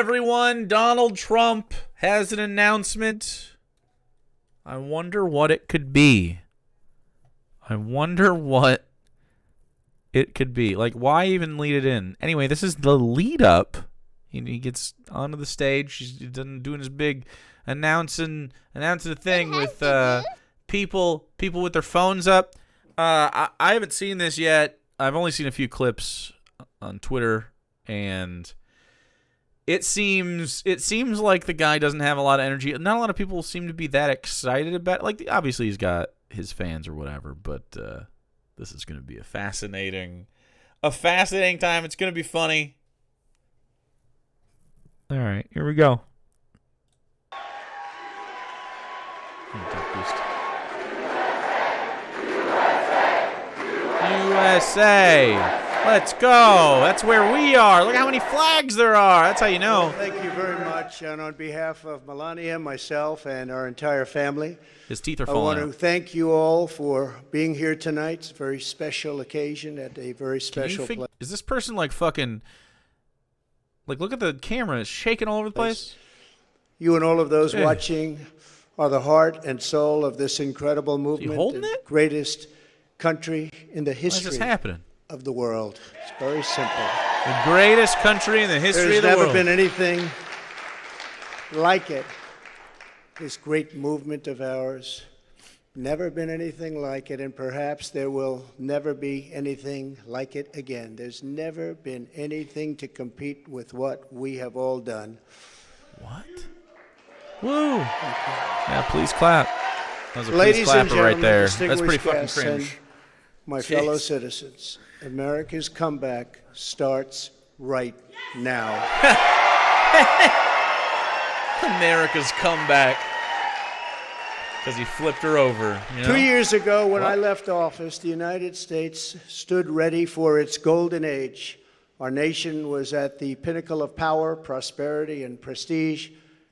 everyone. Donald Trump has an announcement. I wonder what it could be. Like, why even lead it in? Anyway, this is the lead up. He gets onto the stage. He's doing his big announcing the thing with people with their phones up. I haven't seen this yet. I've only seen a few clips on Twitter, and it seems like the guy doesn't have a lot of energy. Not a lot of people seem to be that excited about it. Like, obviously he's got his fans or whatever, but this is going to be a fascinating time. It's going to be funny. All right, here we go. USA, let's go. That's where we are. Look how many flags there are. That's how you know. Well, thank you very much. And on behalf of Melania, myself, and our entire family, his teeth are falling I want to thank you all for being here tonight. It's a very special occasion at a very special place. Is this person like fucking... Like, look at the camera. It's shaking all over the place. You and all of those watching are the heart and soul of this incredible movement. Is he holding it? Greatest country in the history Why is this happening? Of the world. It's very simple. The greatest country in the history of the world. There's never been anything like it. This great movement of ours. Never been anything like it, and perhaps there will never be anything like it again. There's never been anything to compete with what we have all done. What? Woo! Yeah, please clap. That was a Ladies please and clapper right there. gentlemen, That's pretty fucking guests, cringe. and my fellow citizens, America's comeback starts right now. America's comeback. Because he flipped her over. You know? 2 years ago, when I left office, the United States stood ready for its golden age. Our nation was at the pinnacle of power, prosperity, and prestige.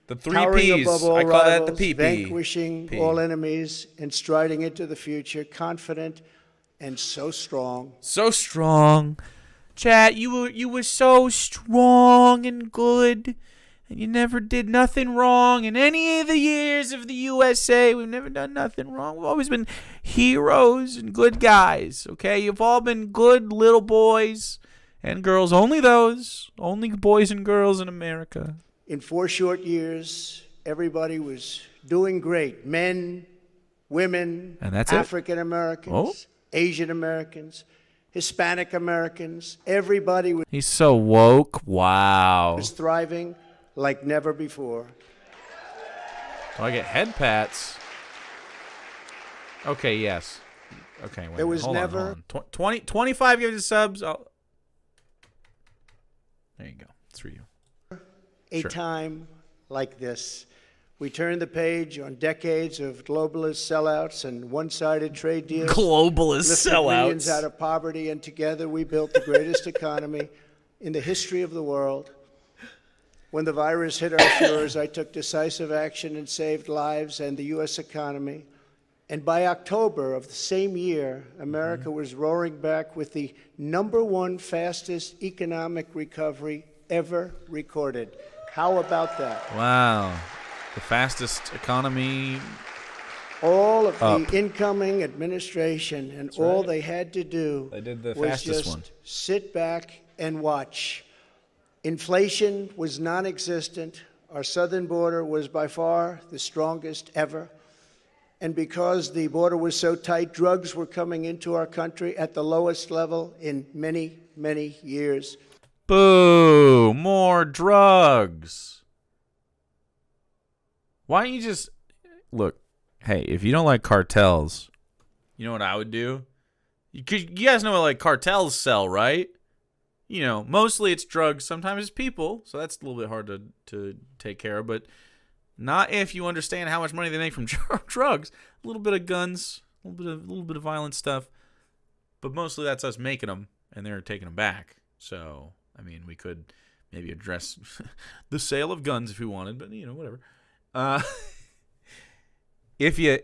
The three towering P's. above all I call rivals, that the PP. vanquishing all enemies, and striding into the future, confident and so strong. So strong. Chat, you were so strong and good. And you never did nothing wrong in any of the years of the USA. We've never done nothing wrong. We've always been heroes and good guys, okay? You've all been good little boys and girls. Only those. Only boys and girls in America. In 4 short years, everybody was doing great. Men, women, and that's African Americans, Asian Americans, Hispanic Americans. Everybody was... He's so woke. Wow. ...was thriving like never before. Do I get head pats? Okay, yes. Okay, wait. There was hold never... on. 25 gifted subs. There you go. It's for you. A time like this. We turned the page on decades of globalist sellouts and one-sided trade deals. Globalist sellouts. Millions out of poverty, and together we built the greatest economy in the history of the world. When the virus hit our shores, I took decisive action and saved lives and the U.S. economy. And by October of the same year, America was roaring back with the #1 fastest economic recovery ever recorded. How about that? Wow. The fastest economy. All of the incoming administration and all they had to do was just sit back and watch. Inflation was non-existent. Our southern border was by far the strongest ever. And because the border was so tight, drugs were coming into our country at the lowest level in many, many years. Boo! More drugs. Why don't you just... Look, hey, if you don't like cartels, you know what I would do? You guys know what, like, cartels sell, right? You know, mostly it's drugs. Sometimes it's people. So that's a little bit hard to take care of. But not if you understand how much money they make from drugs. A little bit of guns, a little bit of violent stuff. But mostly that's us making them, and they're taking them back. So, I mean, we could maybe address the sale of guns if we wanted. But, you know, whatever. If you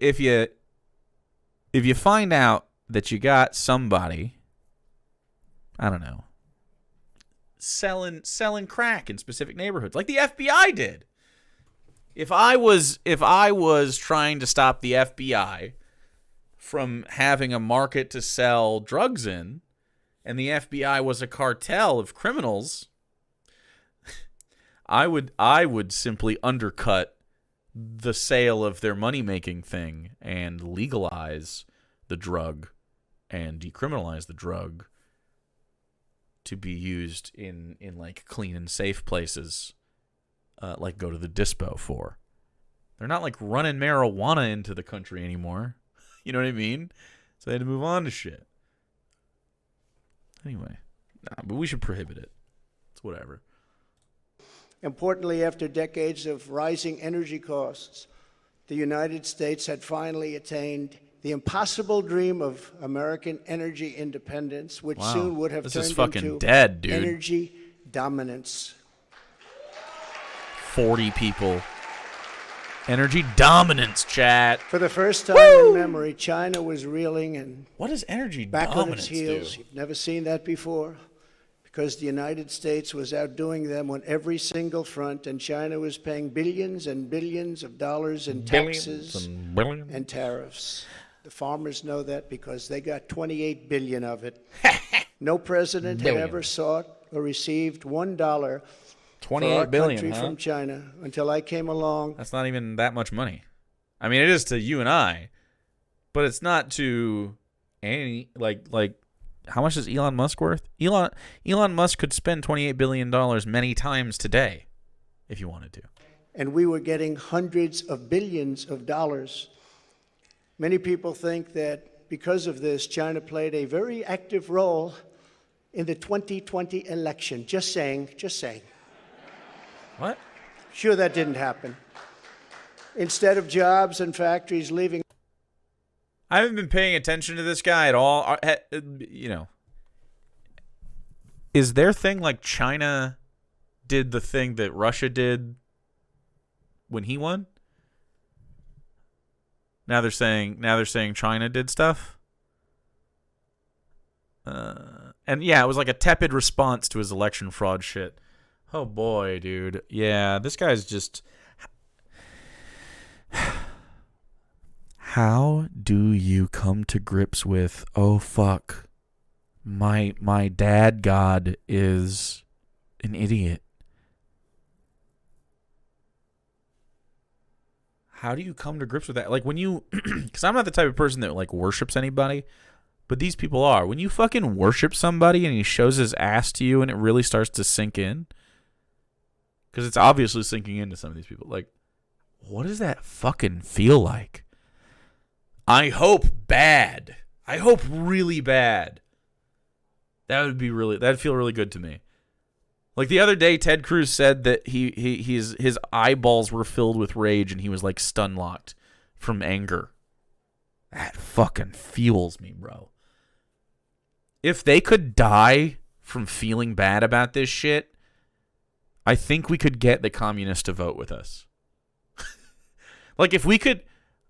find out that you got somebody, I don't know, selling crack in specific neighborhoods, like the FBI did. If I was trying to stop the FBI from having a market to sell drugs in, and the FBI was a cartel of criminals, I would simply undercut the sale of their money-making thing and legalize the drug and decriminalize the drug to be used in like clean and safe places, like go to the dispo for. They're not like running marijuana into the country anymore. You know what I mean? So they had to move on to shit. Anyway, but we should prohibit it. It's whatever. Importantly, after decades of rising energy costs, the United States had finally attained the impossible dream of American energy independence, which soon would have turned into dead, dude. Energy dominance. 40 people. Energy dominance, chat. For the first time in memory, China was reeling and what does energy back on dominance its heels. do? You've never seen that before, because the United States was outdoing them on every single front, and China was paying billions and billions of dollars in taxes and tariffs. The farmers know that because they got 28 billion of it. No president had ever sought or received $1 for our country from China until I came along. That's not even that much money. I mean, it is to you and I, but it's not to any like how much is Elon Musk worth? Elon Musk could spend $28 billion many times today if you wanted to. And we were getting hundreds of billions of dollars. Many people think that because of this, China played a very active role in the 2020 election. Just saying. What? Sure, that didn't happen. Instead of jobs and factories leaving. I haven't been paying attention to this guy at all. You know, is their thing like China did the thing that Russia did when he won? Now they're saying China did stuff. And yeah, it was like a tepid response to his election fraud shit. Oh boy, dude. Yeah, this guy's just. How do you come to grips with, oh fuck, my dad god is an idiot? How do you come to grips with that? Like when you, because I'm not the type of person that like worships anybody, but these people are. When you fucking worship somebody and he shows his ass to you and it really starts to sink in, because it's obviously sinking into some of these people. Like, what does that fucking feel like? I hope bad. I hope really bad. That'd feel really good to me. Like the other day, Ted Cruz said that his eyeballs were filled with rage and he was like stun locked from anger. That fucking fuels me, bro. If they could die from feeling bad about this shit, I think we could get the communists to vote with us. Like if we could,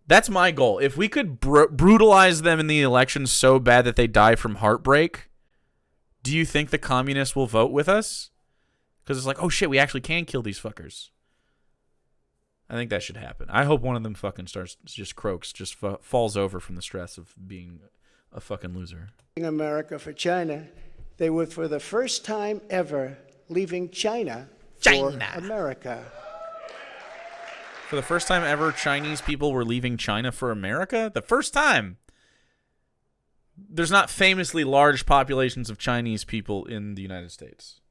that's my goal. If we could brutalize them in the election so bad that they die from heartbreak, do you think the communists will vote with us? Because it's like, oh shit, we actually can kill these fuckers. I think that should happen. I hope one of them fucking croaks, falls over from the stress of being a fucking loser. America for China, they were for the first time ever leaving China for America. For the first time ever, Chinese people were leaving China for America? The first time. There's not famously large populations of Chinese people in the United States.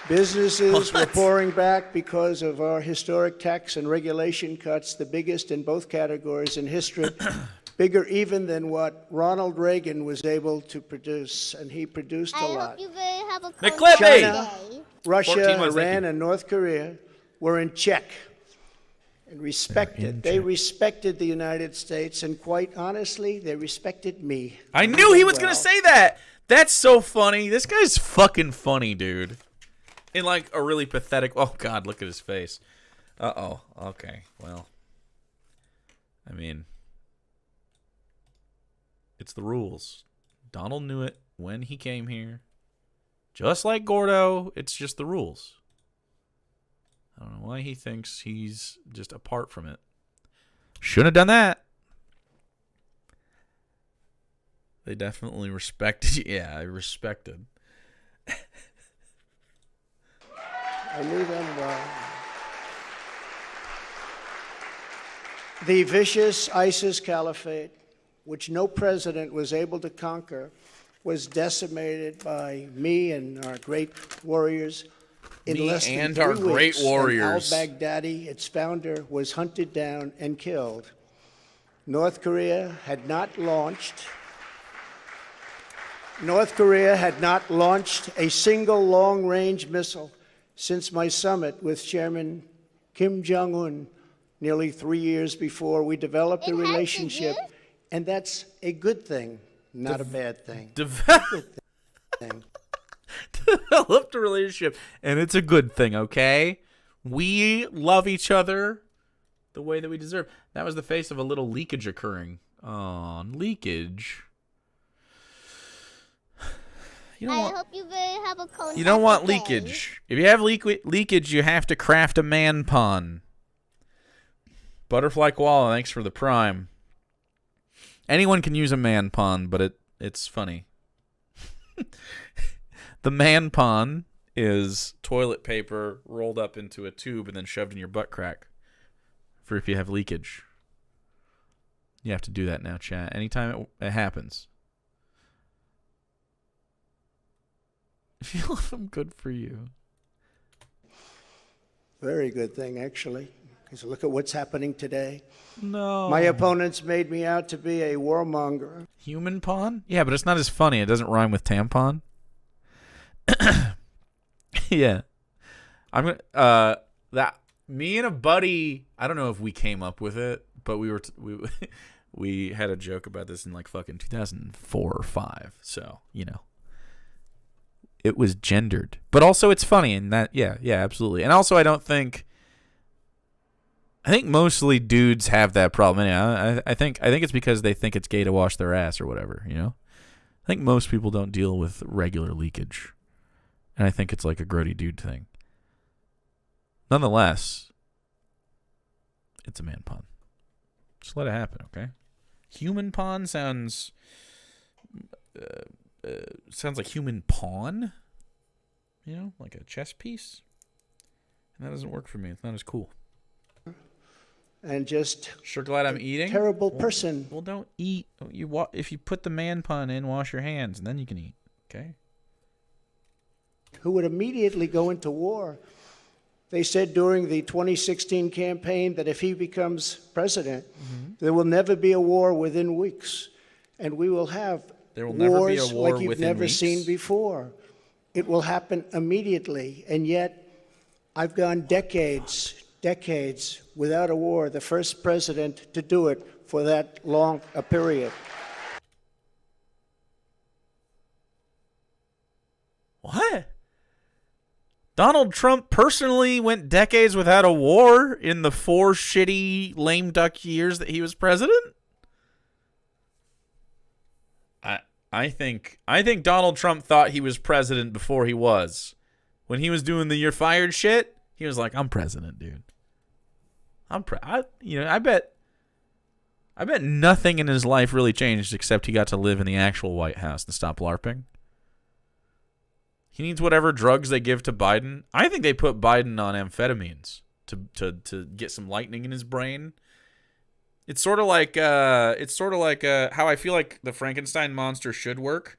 Businesses were pouring back because of our historic tax and regulation cuts, the biggest in both categories in history, bigger even than what Ronald Reagan was able to produce, and he produced a lot. China, Russia, Iran, and North Korea were in check and respected. They respected the United States, and quite honestly, they respected me. I knew he was going to say that. That's so funny. This guy's fucking funny, dude. In like a really pathetic. Oh God, look at his face. Uh-oh. Okay. Well, I mean, it's the rules. Donald knew it when he came here. Just like Gordo, it's just the rules. I don't know why he thinks he's just apart from it. Shouldn't have done that. They definitely respected you. Yeah, I respected. I knew them well. The vicious ISIS caliphate, which no president was able to conquer, was decimated by me and our great warriors in less than 3 weeks. Al-Baghdadi, its founder, was hunted down and killed. North Korea had not launched a single long-range missile since my summit with Chairman Kim Jong-un nearly 3 years before. We developed a relationship, and that's a good thing, not a bad thing. Good thing. Developed a relationship, and it's a good thing, okay? We love each other the way that we deserve. That was the face of a little leakage occurring. Oh, leakage. You don't want leakage. If you have leakage, you have to craft a man pun. Butterfly Koala, thanks for the prime. Anyone can use a man pun, but it's funny. The man pun is toilet paper rolled up into a tube and then shoved in your butt crack for if you have leakage. You have to do that now, chat. Anytime it happens. If you love them, good for you. Very good thing, actually. Because look at what's happening today. No. My opponents made me out to be a warmonger. Human pawn? Yeah, but it's not as funny. It doesn't rhyme with tampon. Yeah. I'm gonna that me and a buddy, I don't know if we came up with it, but we had a joke about this in like fucking 2004 or 5. So, you know. It was gendered. But also it's funny, and that yeah, absolutely. And also I think mostly dudes have that problem. Anyway, I think it's because they think it's gay to wash their ass or whatever, you know? I think most people don't deal with regular leakage. And I think it's like a grody dude thing. Nonetheless, it's a man pun. Just let it happen, okay? Human pawn sounds like human pawn. You know, like a chess piece. And that doesn't work for me. It's not as cool. And just sure glad I'm eating. Terrible person. Well, don't eat. If you put the man pun in, wash your hands, and then you can eat. Okay. Who would immediately go into war. They said during the 2016 campaign that if he becomes president, there will never be a war within weeks, and we will have wars like you've never seen before. It will happen immediately, and yet I've gone decades without a war, the first president to do it for that long a period. What? Donald Trump personally went decades without a war in the 4 shitty lame duck years that he was president? I think Donald Trump thought he was president before he was. When he was doing the "you're fired" shit, he was like, "I'm president, dude. I bet nothing in his life really changed except he got to live in the actual White House and stop LARPing. He needs whatever drugs they give to Biden. I think they put Biden on amphetamines to get some lightning in his brain. It's sort of like how I feel like the Frankenstein monster should work.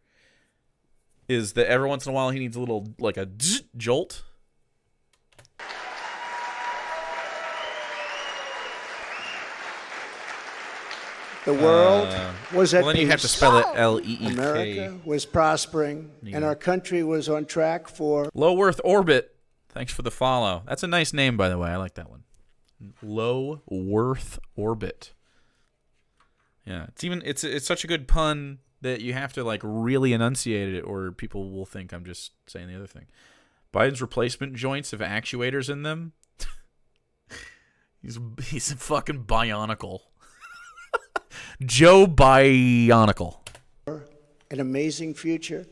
Is that every once in a while he needs a little like a jolt. The world was at well, then peace. You have to spell it L-E-E-K. America was prospering, and our country was on track for Low Earth Orbit. Thanks for the follow. That's a nice name, by the way. I like that one. Low Earth Orbit. Yeah, it's such a good pun that you have to like really enunciate it, or people will think I'm just saying the other thing. Biden's replacement joints have actuators in them. He's a fucking bionicle. Joe Bionicle. an amazing future.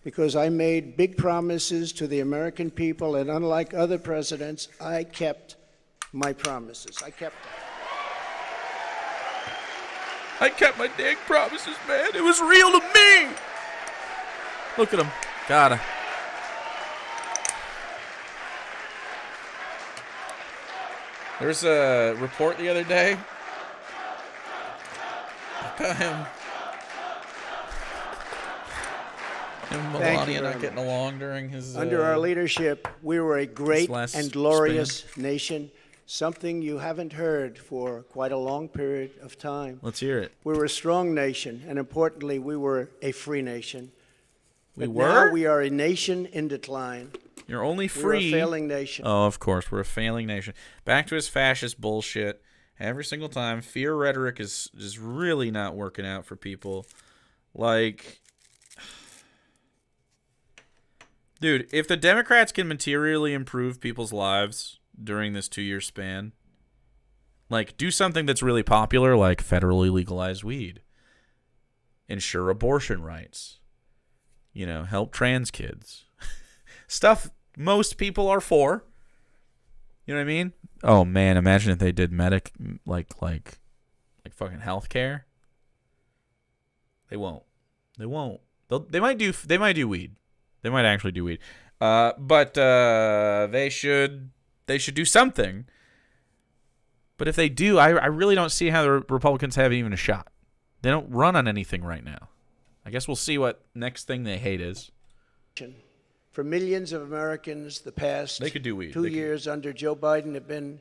because I made big promises to the American people, and unlike other presidents, I kept my promises. I kept them. I kept my dang promises, man. It was real to me. Look at him. Gotta. There was a report the other day about him and Melania not getting along during his... Under our leadership, we were a great and glorious nation, something you haven't heard for quite a long period of time. Let's hear it. We were a strong nation, and importantly, we were a free nation. We But were? now we are a nation in decline. You're only free. We're a failing nation. Oh, of course, we're a failing nation. Back to his fascist bullshit. Every single time, fear rhetoric is really not working out for people. Like, dude, if the Democrats can materially improve people's lives during this 2-year span, like, do something that's really popular, like federally legalize weed, ensure abortion rights, you know, help trans kids, stuff most people are for. You know what I mean? Oh man, imagine if they did like fucking healthcare. They won't. They won't. They might do weed. They might actually do weed. But they should do something. But if they do, I really don't see how the Republicans have even a shot. They don't run on anything right now. I guess we'll see what next thing they hate is. For millions of Americans, the past They could do weed. 2 years under Joe Biden have been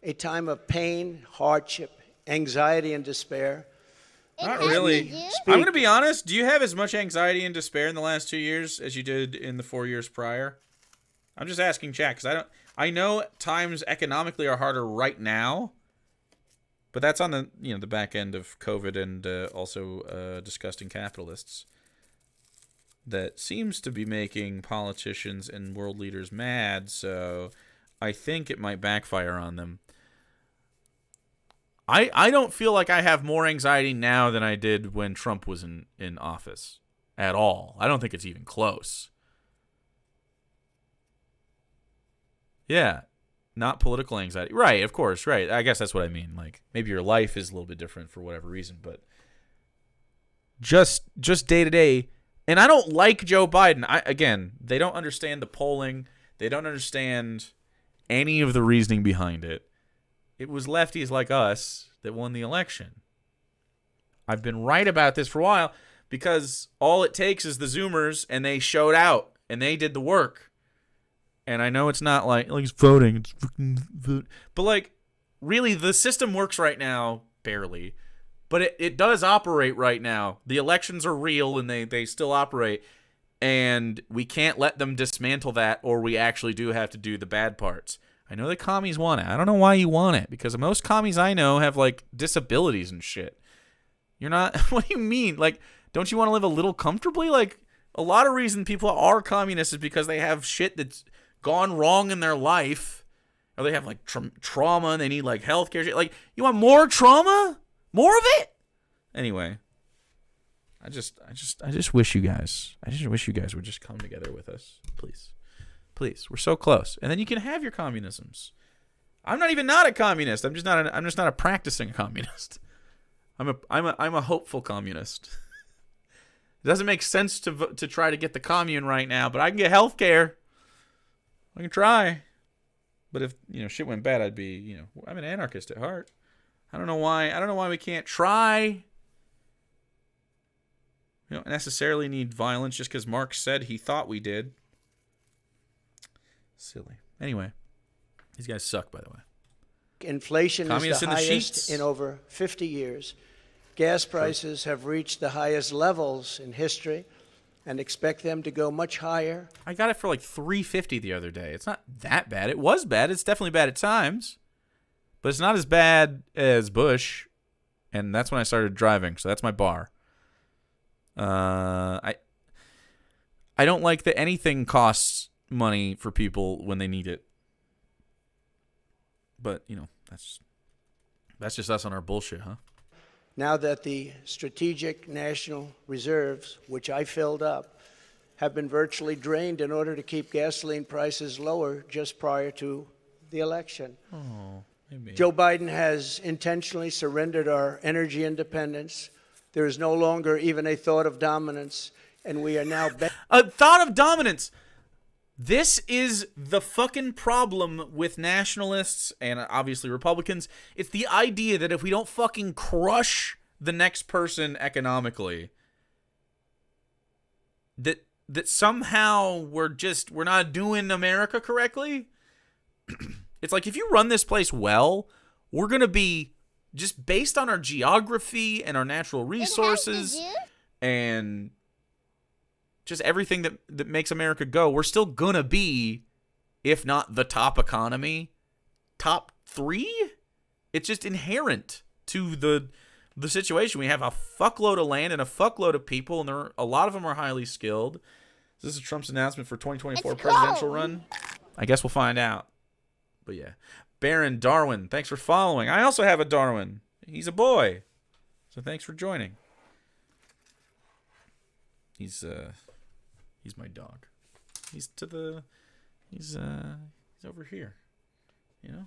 a time of pain, hardship, anxiety, and despair. Not really. I'm going to be honest. Do you have as much anxiety and despair in the last 2 years as you did in the 4 years prior? I'm just asking Jack, because I know times economically are harder right now, but that's on the the back end of COVID and also disgusting capitalists that seems to be making politicians and world leaders mad. So I think it might backfire on them. I don't feel like I have more anxiety now than I did when Trump was in office at all. I don't think it's even close. Yeah, not political anxiety. Right, of course, right. I guess that's what I mean. Like, maybe your life is a little bit different for whatever reason, but just day to day. And I don't like Joe Biden. Again, they don't understand the polling. They don't understand any of the reasoning behind it. It was lefties like us that won the election. I've been right about this for a while because all it takes is the Zoomers, and they showed out, and they did the work. And I know it's not like it's voting. It's freaking vote. But, like, really, the system works right now, barely. But it does operate right now. The elections are real, and they still operate. And we can't let them dismantle that, or we actually do have to do the bad parts. I know the commies want it. I don't know why you want it, because most commies I know have, like, disabilities and shit. You're not... What do you mean? Like, don't you want to live a little comfortably? Like, a lot of reason people are communists is because they have shit that's gone wrong in their life. Or they have, like, trauma, and they need, like, healthcare shit. Like, you want more trauma? More of it? Anyway, I just wish you guys would just come together with us, please. We're so close, and then you can have your communisms. I'm not a communist. I'm just not a practicing communist. I'm a hopeful communist. It doesn't make sense to try to get the commune right now, but I can get healthcare. I can try. But if shit went bad, I'd be I'm an anarchist at heart. I don't know why we can't try. We don't necessarily need violence just because Marx said he thought we did. Silly. Anyway, these guys suck, by the way. Inflation is the highest in over 50 years. Gas prices have reached the highest levels in history and expect them to go much higher. I got it for like $3.50 the other day. It's not that bad. It was bad. It's definitely bad at times. But it's not as bad as Bush, and that's when I started driving, so that's my bar. I don't like that anything costs money for people when they need it. But, that's just us on our bullshit, huh? Now that the strategic national reserves, which I filled up, have been virtually drained in order to keep gasoline prices lower just prior to the election. Oh, maybe. Joe Biden has intentionally surrendered our energy independence. There is no longer even a thought of dominance, and we are now... A thought of dominance! This is the fucking problem with nationalists and obviously Republicans. It's the idea that if we don't fucking crush the next person economically, that somehow we're not doing America correctly. It's like, if you run this place well, we're going to be, just based on our geography and our natural resources and just everything that makes America go, we're still going to be, if not the top economy, top 3. It's just inherent to the situation. We have a fuckload of land and a fuckload of people, and a lot of them are highly skilled. This is Trump's announcement for 2024 presidential run. I guess we'll find out. But yeah. Baron Darwin, thanks for following. I also have a Darwin. He's a boy. So thanks for joining. He's my dog. He's over here. You know?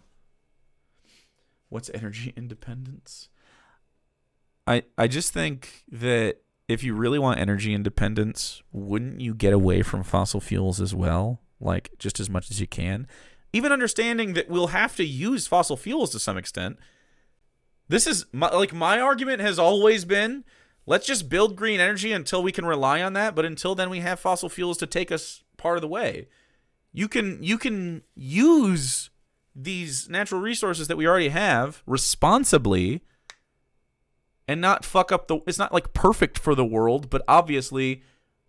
What's energy independence? I just think that if you really want energy independence, wouldn't you get away from fossil fuels as well? Like, just as much as you can? Even understanding that we'll have to use fossil fuels to some extent. This is, my argument has always been, let's just build green energy until we can rely on that, but until then we have fossil fuels to take us part of the way. You can use these natural resources that we already have responsibly and not fuck up it's not like perfect for the world, but obviously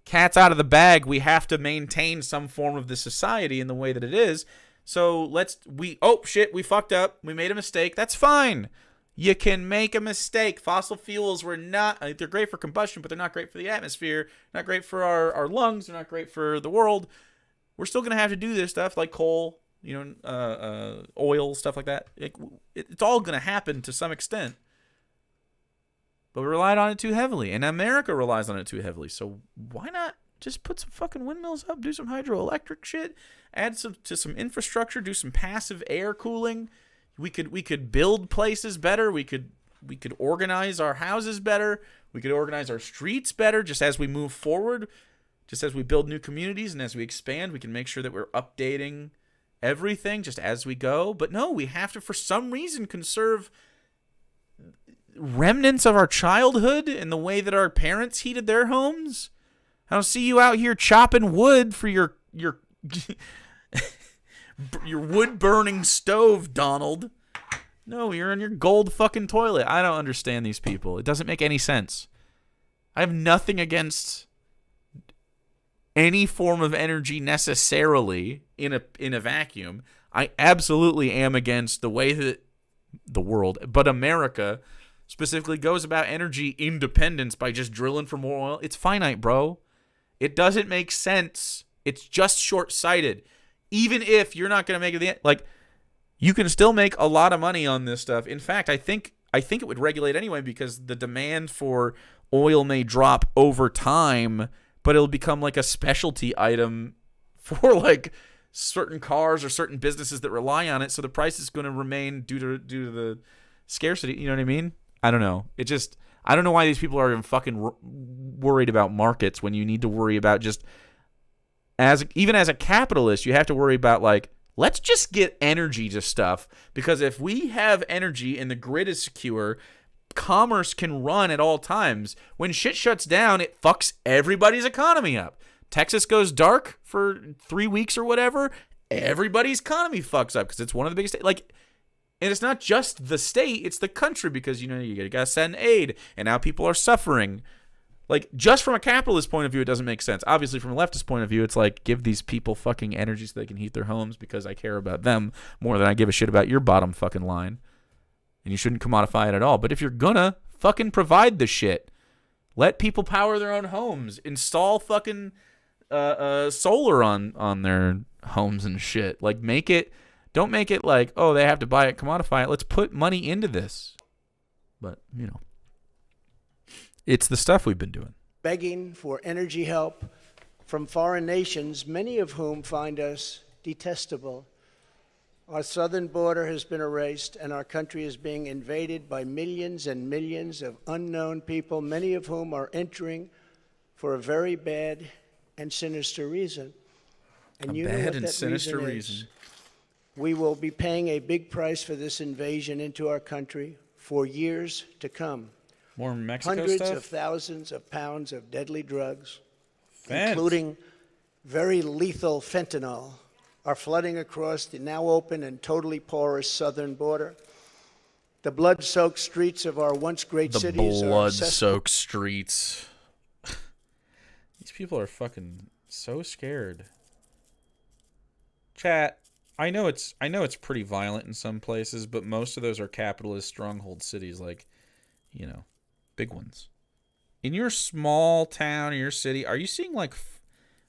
cat's out of the bag. We have to maintain some form of the society in the way that it is. So we fucked up. We made a mistake. That's fine. You can make a mistake. Fossil fuels they're great for combustion, but they're not great for the atmosphere. Not great for our lungs. They're not great for the world. We're still going to have to do this stuff like coal, oil, stuff like that. It's all going to happen to some extent. But we relied on it too heavily, and America relies on it too heavily. So why not just put some fucking windmills up, do some hydroelectric shit, add to some infrastructure, do some passive air cooling. We could build places better. We could organize our houses better. We could organize our streets better. Just as we move forward, just as we build new communities and as we expand, we can make sure that we're updating everything just as we go. But no, we have to, for some reason, conserve remnants of our childhood in the way that our parents heated their homes. I don't see you out here chopping wood for your wood burning stove, Donald. No, you're in your gold fucking toilet. I don't understand these people. It doesn't make any sense. I have nothing against any form of energy necessarily in a vacuum. I absolutely am against the way that the world, but America specifically, goes about energy independence by just drilling for more oil. It's finite, bro. It doesn't make sense. It's just short-sighted. Even if you're not going to make it you can still make a lot of money on this stuff. In fact, I think it would regulate anyway because the demand for oil may drop over time, but it'll become like a specialty item for like certain cars or certain businesses that rely on it. So the price is going to remain due to the scarcity. You know what I mean? I don't know. I don't know why these people are even fucking worried about markets when you need to worry about just even as a capitalist, you have to worry about let's just get energy to stuff, because if we have energy and the grid is secure, commerce can run at all times. When shit shuts down, it fucks everybody's economy up. Texas goes dark for 3 weeks or whatever, everybody's economy fucks up because it's one of the biggest states. And it's not just the state, it's the country, because, you got to send aid, and now people are suffering. Just from a capitalist point of view, it doesn't make sense. Obviously, from a leftist point of view, it's give these people fucking energy so they can heat their homes because I care about them more than I give a shit about your bottom fucking line. And you shouldn't commodify it at all. But if you're gonna fucking provide the shit, let people power their own homes. Install fucking solar on their homes and shit. Don't make it they have to buy it, commodify it. Let's put money into this. But, it's the stuff we've been doing. Begging for energy help from foreign nations, many of whom find us detestable. Our southern border has been erased, and our country is being invaded by millions and millions of unknown people, many of whom are entering for a very bad and sinister reason. And you know what that reason is. We will be paying a big price for this invasion into our country for years to come. More Mexico Hundreds stuff? of thousands of pounds of deadly drugs, including very lethal fentanyl, are flooding across the now open and totally porous southern border. The blood-soaked streets of our once great cities are The blood-soaked streets. These people are fucking so scared. Chat, I know it's pretty violent in some places, but most of those are capitalist stronghold cities, like, you know, big ones. In your small town, in your city, are you seeing like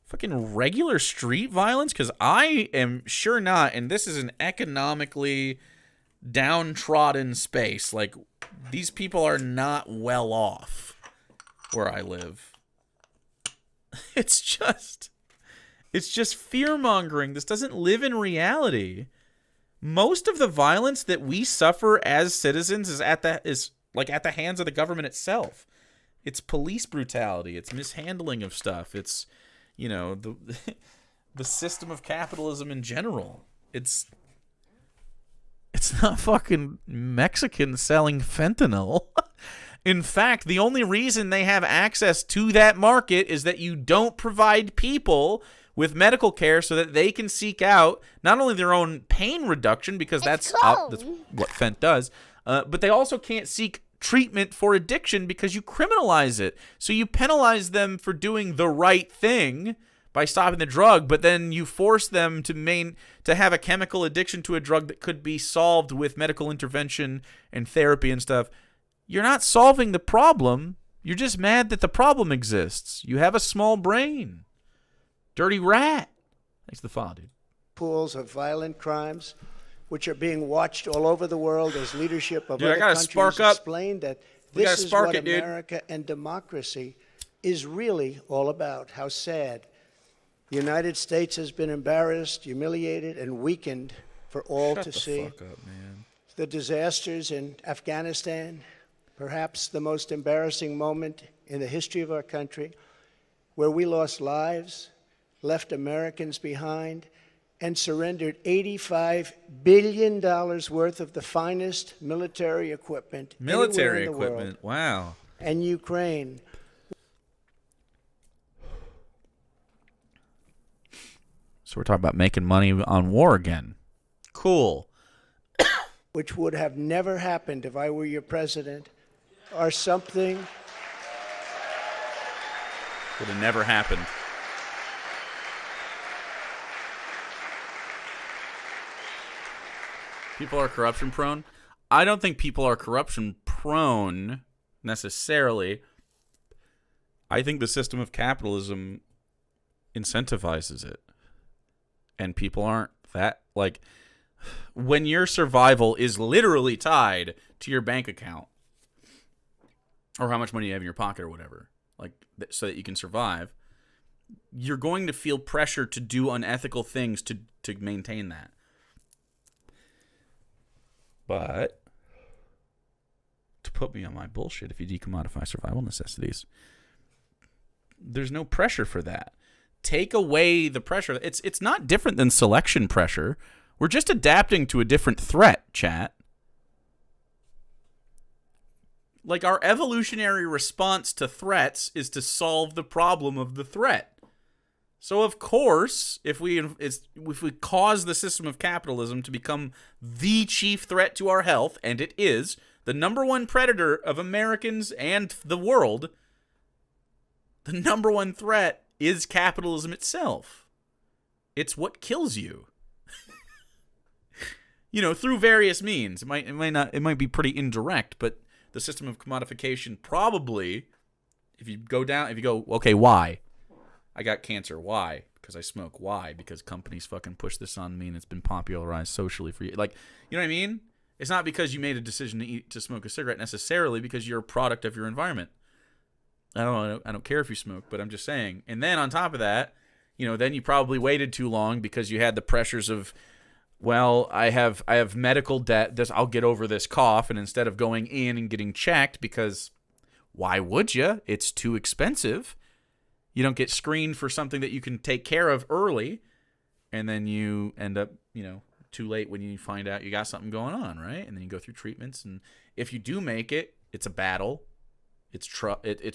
fucking regular street violence? Because I am sure not, and this is an economically downtrodden space. Like, these people are not well off where I live. It's just fear-mongering. This doesn't live in reality. Most of the violence that we suffer as citizens is at the hands of the government itself. It's police brutality. It's mishandling of stuff. It's, you know, the system of capitalism in general. It's not fucking Mexicans selling fentanyl. In fact, the only reason they have access to that market is that you don't provide people with medical care so that they can seek out not only their own pain reduction, because that's what Fent does, but they also can't seek treatment for addiction because you criminalize it. So you penalize them for doing the right thing by stopping the drug, but then you force them to have a chemical addiction to a drug that could be solved with medical intervention and therapy and stuff. You're not solving the problem. You're just mad that the problem exists. You have a small brain. Dirty rat. Thanks to the file, dude. Pools of violent crimes, which are being watched all over the world as leadership of other countries explain that this is what America and democracy is really all about. How sad. The United States has been embarrassed, humiliated, and weakened for all to see. Shut the fuck up, man. The disasters in Afghanistan, perhaps the most embarrassing moment in the history of our country, where we lost lives, left Americans behind, and surrendered $85 billion worth of the finest military equipment anywhere in the world. Wow. And Ukraine. So we're talking about making money on war again. Cool. Which would have never happened if I were your president, or something. Would have never happened. People are corruption prone. I don't think people are corruption prone necessarily. I think the system of capitalism incentivizes it. And people aren't that, like, when your survival is literally tied to your bank account or how much money you have in your pocket or whatever, like, so that you can survive, you're going to feel pressure to do unethical things to maintain that. But to put me on my bullshit, if you decommodify survival necessities, there's no pressure for that. Take away the pressure. It's not different than selection pressure. We're just adapting to a different threat, chat. Like, our evolutionary response to threats is to solve the problem of the threat. So, of course, if we cause the system of capitalism to become the chief threat to our health, and it is, the number one predator of Americans and the world, the number one threat is capitalism itself. It's what kills you. You know, through various means. It might be pretty indirect, but the system of commodification probably, if you go, okay, why? I got cancer. Why? Because I smoke. Why? Because companies fucking push this on me and it's been popularized socially for you. Like, you know what I mean? It's not because you made a decision to smoke a cigarette necessarily, because you're a product of your environment. I don't care if you smoke, but I'm just saying. And then on top of that, then you probably waited too long because you had the pressures of, well, I have medical debt. I'll get over this cough, and instead of going in and getting checked, because why would you? It's too expensive. You don't get screened for something that you can take care of early, and then you end up, too late when you find out you got something going on, right? And then you go through treatments, and if you do make it, it's a battle. It's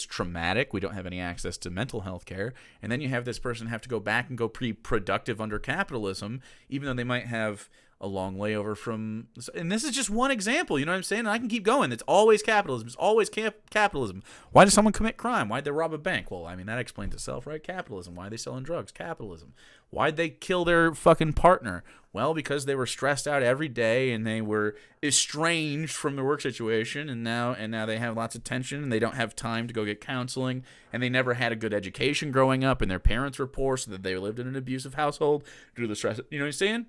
traumatic. We don't have any access to mental health care. And then you have this person have to go back and go pretty productive under capitalism, even though they might have a long layover from... And this is just one example, you know what I'm saying? And I can keep going. It's always capitalism. It's always capitalism. Why does someone commit crime? Why'd they rob a bank? Well, I mean, that explains itself, right? Capitalism. Why are they selling drugs? Capitalism. Why'd they kill their fucking partner? Well, because they were stressed out every day and they were estranged from their work situation, and now they have lots of tension and they don't have time to go get counseling, and they never had a good education growing up, and their parents were poor, so that they lived in an abusive household due to the stress. You know what I'm saying?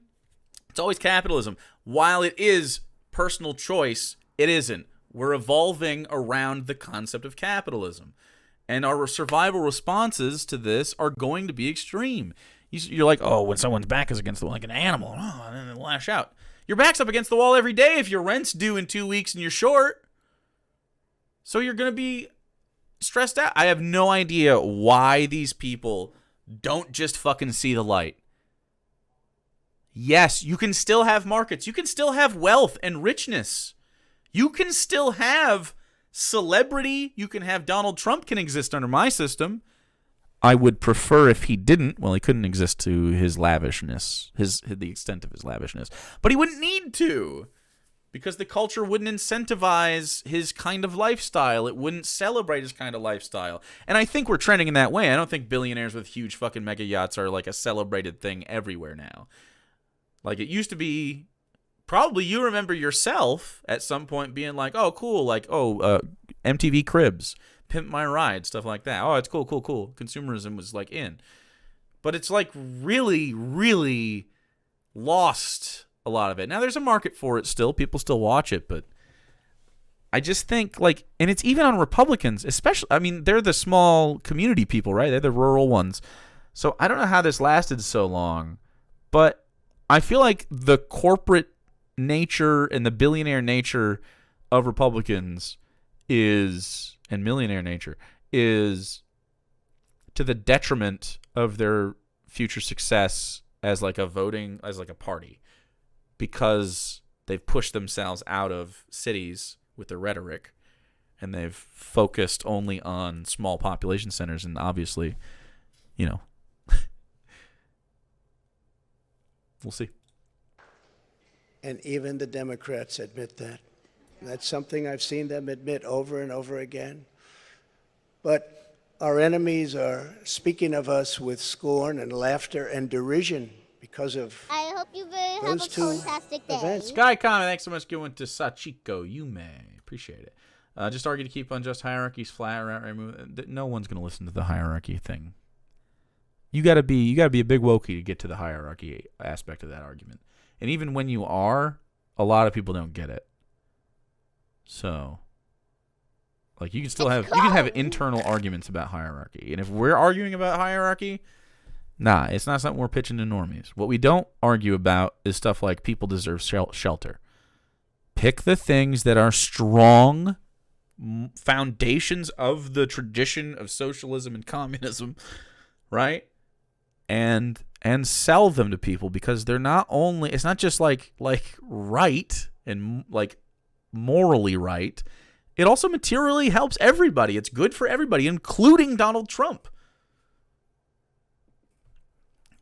It's always capitalism. While it is personal choice, it isn't. We're evolving around the concept of capitalism. And our survival responses to this are going to be extreme. You're like, oh, when someone's back is against the wall, like an animal, and then they lash out. Your back's up against the wall every day if your rent's due in 2 weeks and you're short. So you're going to be stressed out. I have no idea why these people don't just fucking see the light. Yes, you can still have markets. You can still have wealth and richness. You can still have celebrity. You can have Donald Trump can exist under my system. I would prefer if he didn't. Well, he couldn't exist to his lavishness, the extent of his lavishness. But he wouldn't need to, because the culture wouldn't incentivize his kind of lifestyle. It wouldn't celebrate his kind of lifestyle. And I think we're trending in that way. I don't think billionaires with huge fucking mega yachts are like a celebrated thing everywhere now. Like it used to be. Probably you remember yourself at some point being like, oh, cool, like, MTV Cribs, Pimp My Ride, stuff like that. Oh, it's cool. Consumerism was like in. But it's like really, really lost a lot of it. Now there's a market for it still. People still watch it, but I just think like, and it's even on Republicans, especially, I mean, they're the small community people, right? They're the rural ones. So I don't know how this lasted so long, but I feel like the corporate nature and the billionaire nature of Republicans is, and millionaire nature, is to the detriment of their future success as like a voting, as like a party, because they've pushed themselves out of cities with their rhetoric and they've focused only on small population centers, and obviously, we'll see. And even the Democrats admit that. That's something I've seen them admit over and over again. But our enemies are speaking of us with scorn and laughter and derision because of I hope you have a fantastic day. Events. Sky Comment, thanks so much. Going to Sachiko Yume. Appreciate it. Just argue to keep unjust hierarchies flat. No one's going to listen to the hierarchy thing. You got to be a big wokey to get to the hierarchy aspect of that argument. And even when you are, a lot of people don't get it. So, like, you can have internal arguments about hierarchy. And if we're arguing about hierarchy, nah, it's not something we're pitching to normies. What we don't argue about is stuff like people deserve shelter. Pick the things that are strong foundations of the tradition of socialism and communism, right? And sell them to people, because they're not only, it's not just like right and like morally right. It also materially helps everybody. It's good for everybody, including Donald Trump.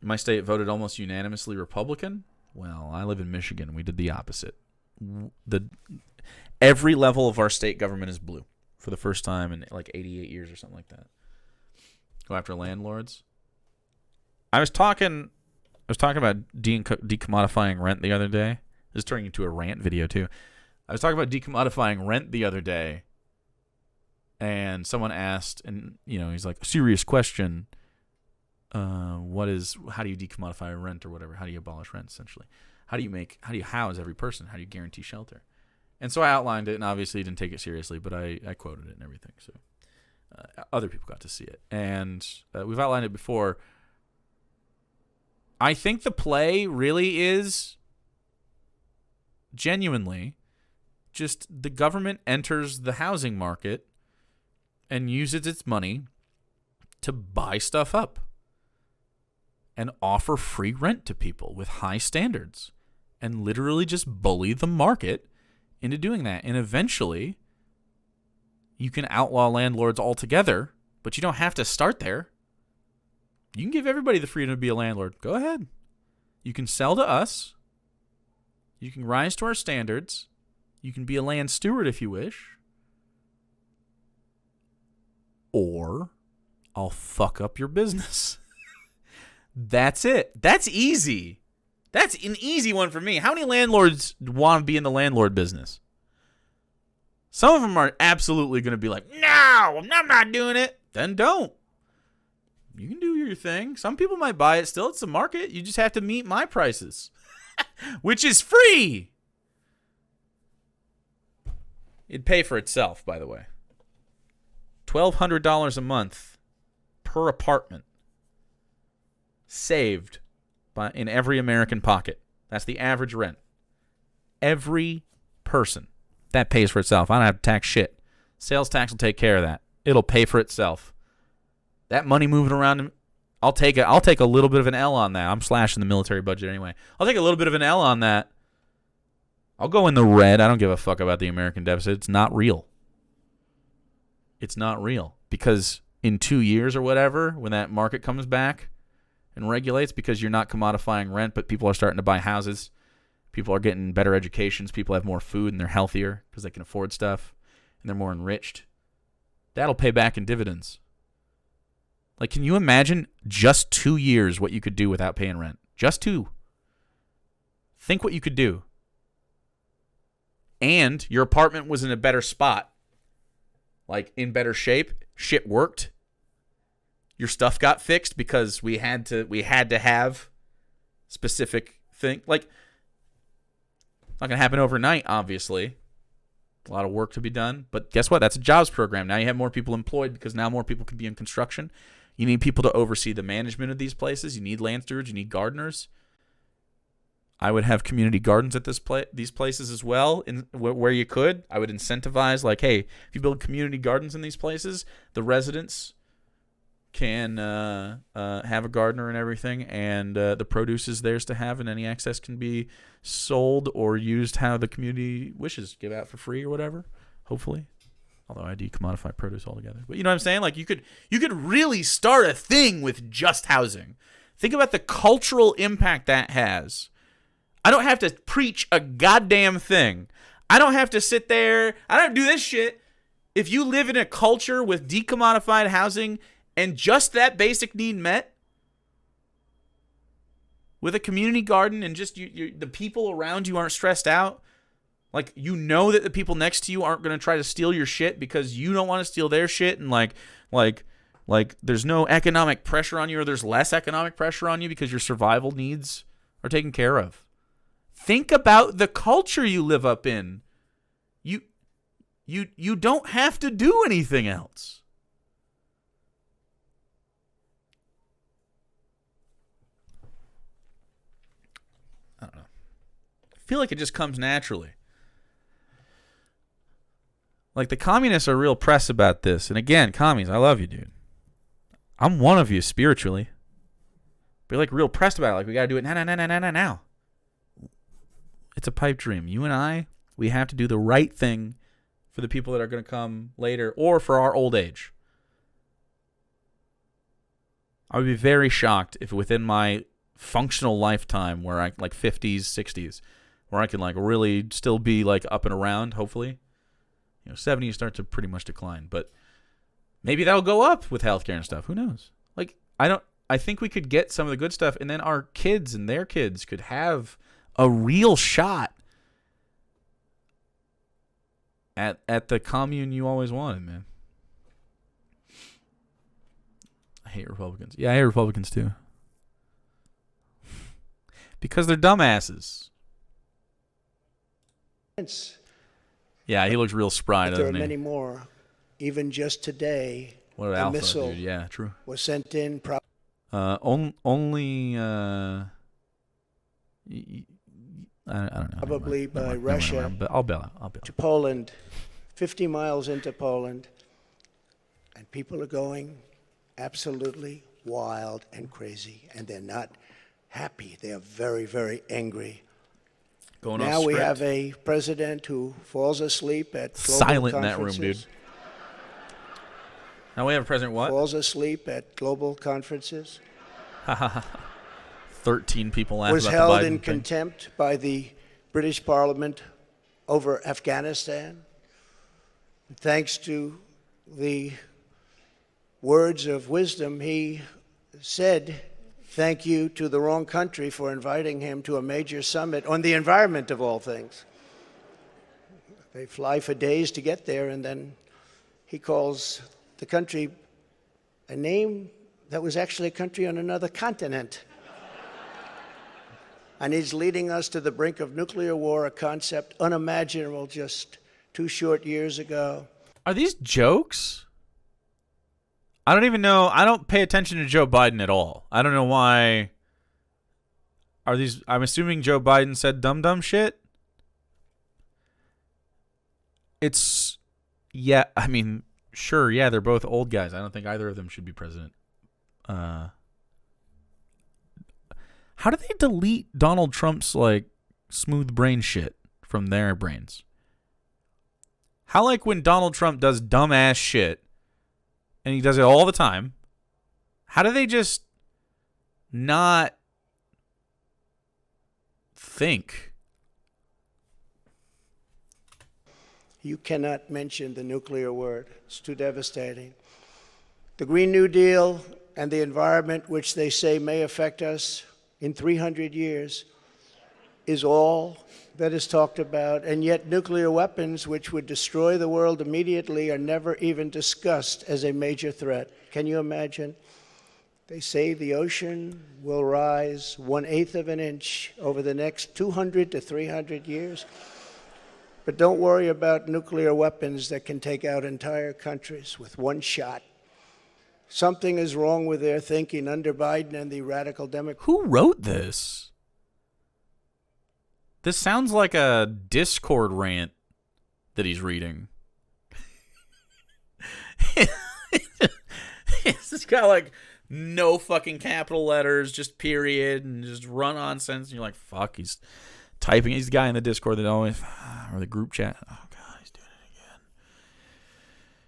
My state voted almost unanimously Republican. Well, I live in Michigan, and we did the opposite. Every level of our state government is blue for the first time in like 88 years or something like that. Go after landlords. I was talking about decommodifying rent the other day. This is turning into a rant video too. I was talking about decommodifying rent the other day, and someone asked, and he's like, serious question. How do you decommodify rent or whatever? How do you abolish rent essentially? How do you house every person? How do you guarantee shelter? And so I outlined it, and obviously he didn't take it seriously, but I quoted it and everything. So Other people got to see it. And we've outlined it before. I think the play really is genuinely just the government enters the housing market and uses its money to buy stuff up and offer free rent to people with high standards and literally just bully the market into doing that. And eventually, you can outlaw landlords altogether, but you don't have to start there. You can give everybody the freedom to be a landlord. Go ahead. You can sell to us. You can rise to our standards. You can be a land steward if you wish. Or I'll fuck up your business. That's it. That's easy. That's an easy one for me. How many landlords want to be in the landlord business? Some of them are absolutely going to be like, no, I'm not doing it. Then don't. You can do your thing. Some people might buy it still. It's the market. You just have to meet my prices, which is free. It'd pay for itself, by the way. $1,200 a month per apartment saved in every American pocket. That's the average rent. Every person. That pays for itself. I don't have to tax shit. Sales tax will take care of that. It'll pay for itself. That money moving around, I'll take a little bit of an L on that. I'm slashing the military budget anyway. I'll take a little bit of an L on that. I'll go in the red. I don't give a fuck about the American deficit. It's not real. It's not real. Because in 2 years or whatever, when that market comes back and regulates, because you're not commodifying rent, but people are starting to buy houses, people are getting better educations, people have more food and they're healthier because they can afford stuff and they're more enriched. That'll pay back in dividends. Like, can you imagine just 2 years what you could do without paying rent? Just 2. Think what you could do. And your apartment was in a better spot. Like, in better shape. Shit worked. Your stuff got fixed because we had to have specific thing. Like, it's not going to happen overnight, obviously. A lot of work to be done. But guess what? That's a jobs program. Now you have more people employed because now more people can be in construction. You need people to oversee the management of these places. You need land stewards. You need gardeners. I would have community gardens at these places as well, where you could. I would incentivize, like, hey, if you build community gardens in these places, the residents can have a gardener and everything, and the produce is theirs to have, and any excess can be sold or used how the community wishes, give out for free or whatever, hopefully. Although I decommodify produce altogether. But you know what I'm saying? Like, you could really start a thing with just housing. Think about the cultural impact that has. I don't have to preach a goddamn thing. I don't have to sit there. I don't do this shit. If you live in a culture with decommodified housing and just that basic need met, with a community garden and just the people around you aren't stressed out, like, you know that the people next to you aren't going to try to steal your shit because you don't want to steal their shit, and like there's no economic pressure on you, or there's less economic pressure on you because your survival needs are taken care of. Think about the culture you live up in. You don't have to do anything else. I don't know. I feel like it just comes naturally. Like, the communists are real press about this. And again, commies, I love you, dude. I'm one of you spiritually. But you're, like, real pressed about it. Like, we got to do it now. It's a pipe dream. You and I, we have to do the right thing for the people that are going to come later, or for our old age. I would be very shocked if within my functional lifetime, where I, like, 50s, 60s, where I can, like, really still be, like, up and around, hopefully. 70 you start to pretty much decline, but maybe that'll go up with healthcare and stuff. Who knows? Like, I think we could get some of the good stuff, and then our kids and their kids could have a real shot at the commune you always wanted, man. I hate Republicans. Yeah, I hate Republicans too. Because they're dumbasses. Yeah, he looks real spry, doesn't he? There are many more, even just today, What a Alpha, missile dude? Yeah, true. was sent in. Only. I don't know. Probably by Never mind, Russia but I'll bail out. to Poland, 50 miles into Poland, and people are going absolutely wild and crazy, and they're not happy. They are very, very angry. Going now off we script. have a president who falls asleep at global Silent in that room, conferences. dude. Now we have a president what? Falls asleep at global conferences. 13 people laugh Was about held the Biden in thing. contempt by the British Parliament over Afghanistan. Thanks to the words of wisdom, he said thank you to the wrong country for inviting him to a major summit on the environment, of all things. They fly for days to get there, and then he calls the country a name that was actually a country on another continent. And he's leading us to the brink of nuclear war, a concept unimaginable just 2 short years ago. Are these jokes? I don't even know. I don't pay attention to Joe Biden at all. I don't know why. Are these? I'm assuming Joe Biden said dumb shit. It's, yeah. I mean, sure, yeah. They're both old guys. I don't think either of them should be president. How do they delete Donald Trump's like smooth brain shit from their brains? How, like, when Donald Trump does dumbass shit, and he does it all the time, how do they just not think? You cannot mention the nuclear word. It's too devastating. The Green New Deal and the environment, which they say may affect us in 300 years, is all that is talked about, and yet nuclear weapons, which would destroy the world immediately, are never even discussed as a major threat. Can you imagine? They say the ocean will rise 1/8 of an inch over the next 200 to 300 years. But don't worry about nuclear weapons that can take out entire countries with one shot. Something is wrong with their thinking under Biden and the radical Democrats. Who wrote this? This sounds like a Discord rant that he's reading. It's got like no fucking capital letters, just period, and just run on sentence. And you're like, fuck, he's typing. He's the guy in the Discord that always, or the group chat. Oh, God, he's doing it again.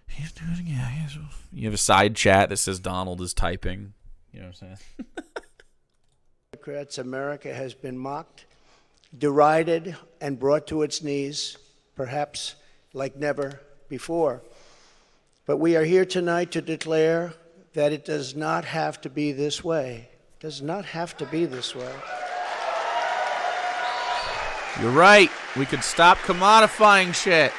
He's doing it again. You have a side chat that says Donald is typing. You know what I'm saying? Democrats, America has been mocked, derided, and brought to its knees, perhaps like never before. But we are here tonight to declare that it does not have to be this way. It does not have to be this way. You're right. We could stop commodifying shit.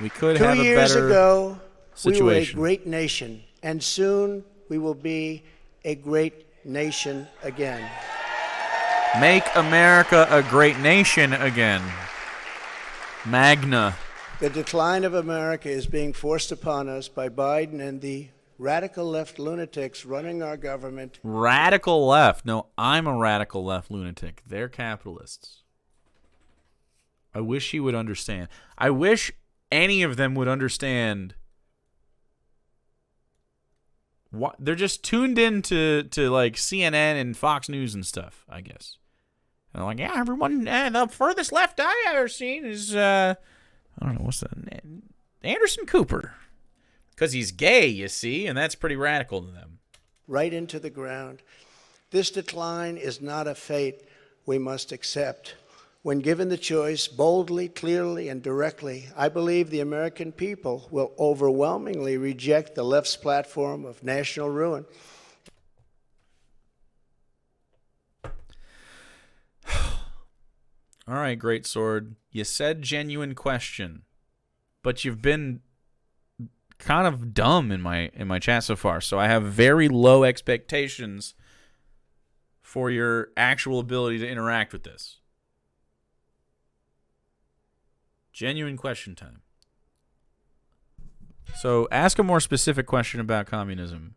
We could have a 2 years better ago, situation. we were a great nation, and soon we will be a great nation again. Make America a great nation again. Magna. The decline of America is being forced upon us by Biden and the radical left lunatics running our government. Radical left. No, I'm a radical left lunatic. They're capitalists. I wish he would understand. I wish any of them would understand. What they're just tuned in to like CNN and Fox News and stuff, I guess. And they're like, yeah, everyone, the furthest left I ever seen is I don't know, what's that? Anderson Cooper. Because he's gay, you see, and that's pretty radical to them. Right into the ground. This decline is not a fate we must accept. When given the choice, boldly, clearly, and directly, I believe the American people will overwhelmingly reject the left's platform of national ruin. All right, Great Sword. You said genuine question, but you've been kind of dumb in my chat so far. So I have very low expectations for your actual ability to interact with this. Genuine question time. So ask a more specific question about communism.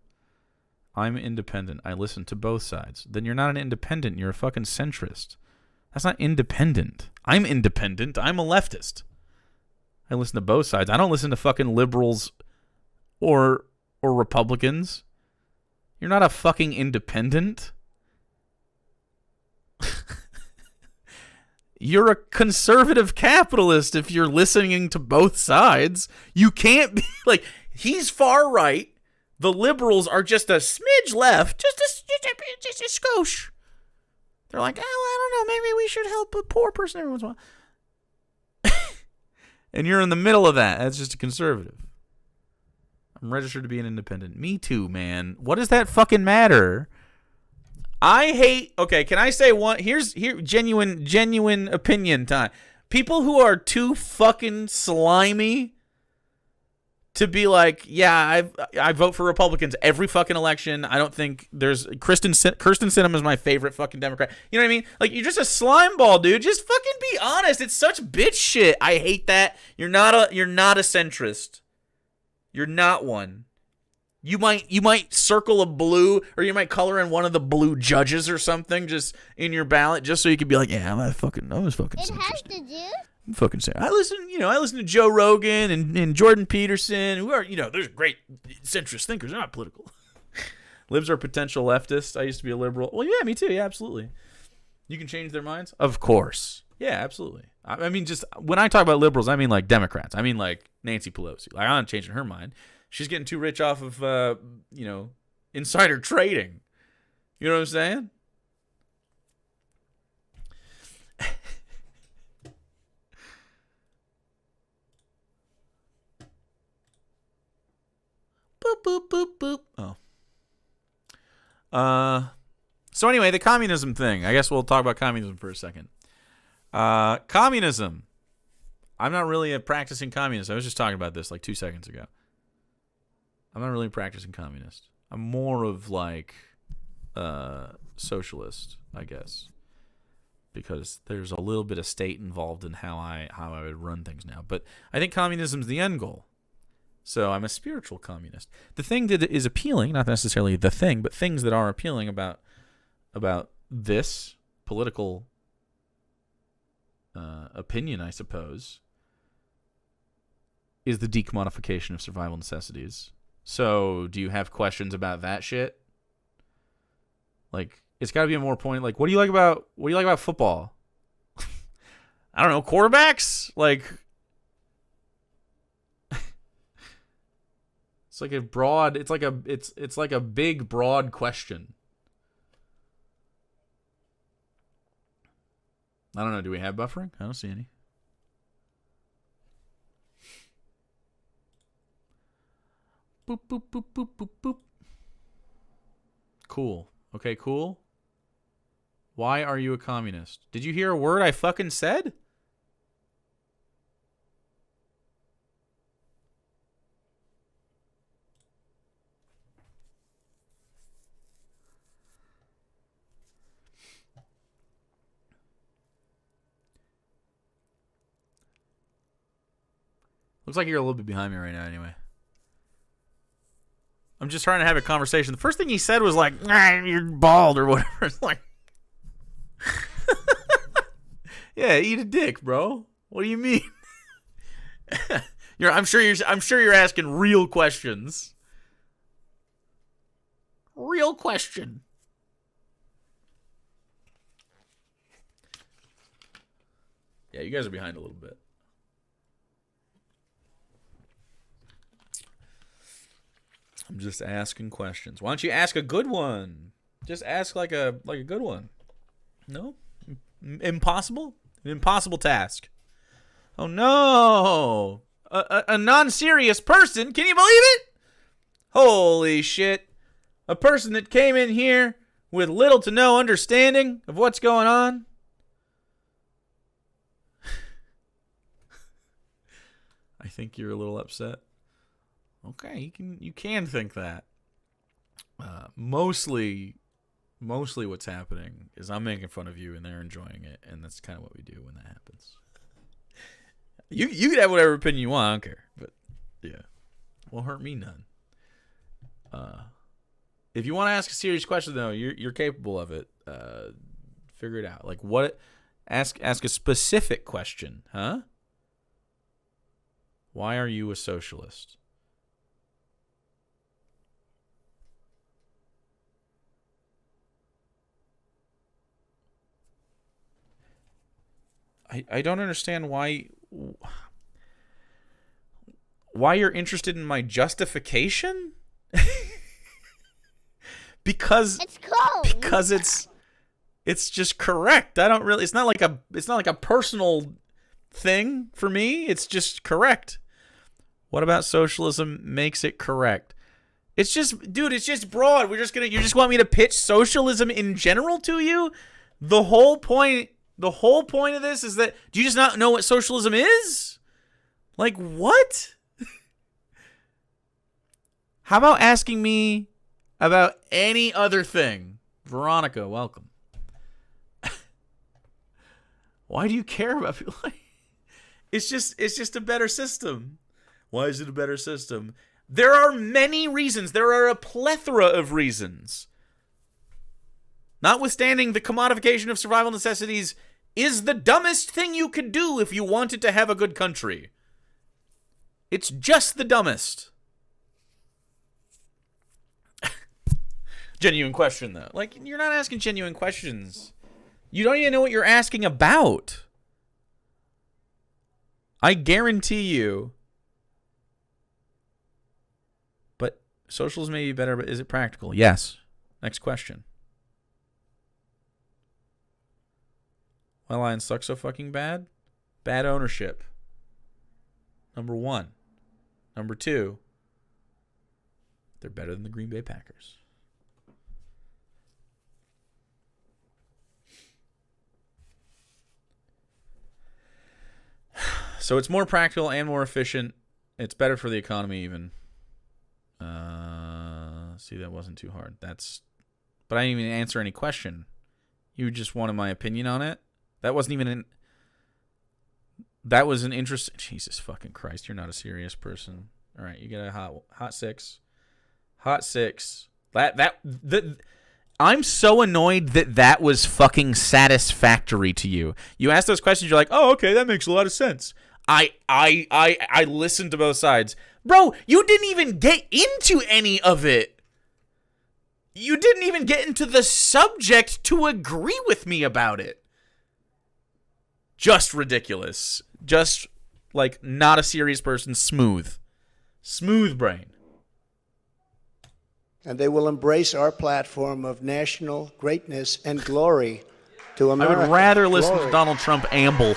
I'm independent. I listen to both sides. Then you're not an independent. You're a fucking centrist. That's not independent. I'm independent. I'm a leftist. I listen to both sides. I don't listen to fucking liberals or Republicans. You're not a fucking independent. You're a conservative capitalist if you're listening to both sides. You can't be like, he's far right. The liberals are just a smidge left. Just a skosh. They're like, oh, I don't know. Maybe we should help a poor person every once in a while. And you're in the middle of that. That's just a conservative. I'm registered to be an independent. Me too, man. What does that fucking matter? I hate. Okay, can I say one? Here, genuine opinion time. People who are too fucking slimy to be like, yeah, I vote for Republicans every fucking election. I don't think there's Kirsten Sinema is my favorite fucking Democrat. You know what I mean? Like, you're just a slime ball, dude. Just fucking be honest. It's such bitch shit. I hate that. You're not a centrist. You're not one. You might circle a blue, or you might color in one of the blue judges or something just in your ballot, just so you could be like, yeah, I was fucking centrist. It has to do. I'm fucking saying. I listen to Joe Rogan and Jordan Peterson, who are, there's great centrist thinkers. They're not political. Libs are potential leftists. I used to be a liberal. Well, yeah, me too. Yeah, absolutely. You can change their minds? Of course. Yeah, absolutely. I mean, just when I talk about liberals, I mean like Democrats. I mean like Nancy Pelosi. Like, I'm not changing her mind. She's getting too rich off of, insider trading. You know what I'm saying? Boop, boop, boop, boop. Oh. So anyway, the communism thing. I guess we'll talk about communism for a second. Communism. I'm not really a practicing communist. I was just talking about this like 2 seconds ago. I'm not really a practicing communist. I'm more of like socialist, I guess, because there's a little bit of state involved in how I would run things now. But I think communism's the end goal. So I'm a spiritual communist. The thing that is appealing, not necessarily the thing, but things that are appealing about this political opinion, I suppose, is the decommodification of survival necessities. So, do you have questions about that shit? Like, it's got to be a more point. Like, what do you like about football? I don't know, quarterbacks. Like, it's like a broad. It's like a big broad question. I don't know. Do we have buffering? I don't see any. Boop, boop, boop, boop, boop, boop. Cool. Okay, cool. Why are you a communist? Did you hear a word I fucking said? Looks like you're a little bit behind me right now anyway. I'm just trying to have a conversation. The first thing he said was like, you're bald or whatever. It's like, yeah, eat a dick, bro. What do you mean? I'm sure you're asking real questions. Real question. Yeah, you guys are behind a little bit. I'm just asking questions. Why don't you ask a good one? Just ask like a good one. No? Impossible? An impossible task. Oh no! A non-serious person? Can you believe it? Holy shit. A person that came in here with little to no understanding of what's going on. I think you're a little upset. Okay, you can think that. Mostly what's happening is I'm making fun of you and they're enjoying it, and that's kind of what we do when that happens. You can have whatever opinion you want, I don't care. But yeah, Won't hurt me none. If you want to ask a serious question, though, you're capable of it. Figure it out. Like what? Ask a specific question, huh? Why are you a socialist? I don't understand why you're interested in my justification? Because it's cold. Because it's just correct. I don't really. It's not like a personal thing for me. It's just correct. What about socialism makes it correct? It's just, dude. It's just broad. You just want me to pitch socialism in general to you? The whole point of this is that, do you just not know what socialism is? Like what? How about asking me about any other thing? Veronica, welcome. Why do you care about people? It's just a better system. Why is it a better system? There are many reasons. There are a plethora of reasons. Notwithstanding, the commodification of survival necessities is the dumbest thing you could do if you wanted to have a good country. It's just the dumbest. Genuine question, though. Like, you're not asking genuine questions. You don't even know what you're asking about. I guarantee you. But socialism may be better, but is it practical? Yes. Next question. Why Lions suck so fucking bad? Bad ownership. Number 1. Number 2. They're better than the Green Bay Packers. So it's more practical and more efficient. It's better for the economy even. See, that wasn't too hard. But I didn't even answer any question. You just wanted my opinion on it. That wasn't even that was an interesting. Jesus fucking Christ, you're not a serious person. All right, you get a hot six. Hot six. I'm so annoyed that was fucking satisfactory to you. You ask those questions, you're like, oh, okay, that makes a lot of sense. I listened to both sides. Bro, you didn't even get into any of it. You didn't even get into the subject to agree with me about it. Just ridiculous. Just, like, not a serious person. Smooth. Smooth brain. And they will embrace our platform of national greatness and glory to America. I would rather listen to Donald Trump amble.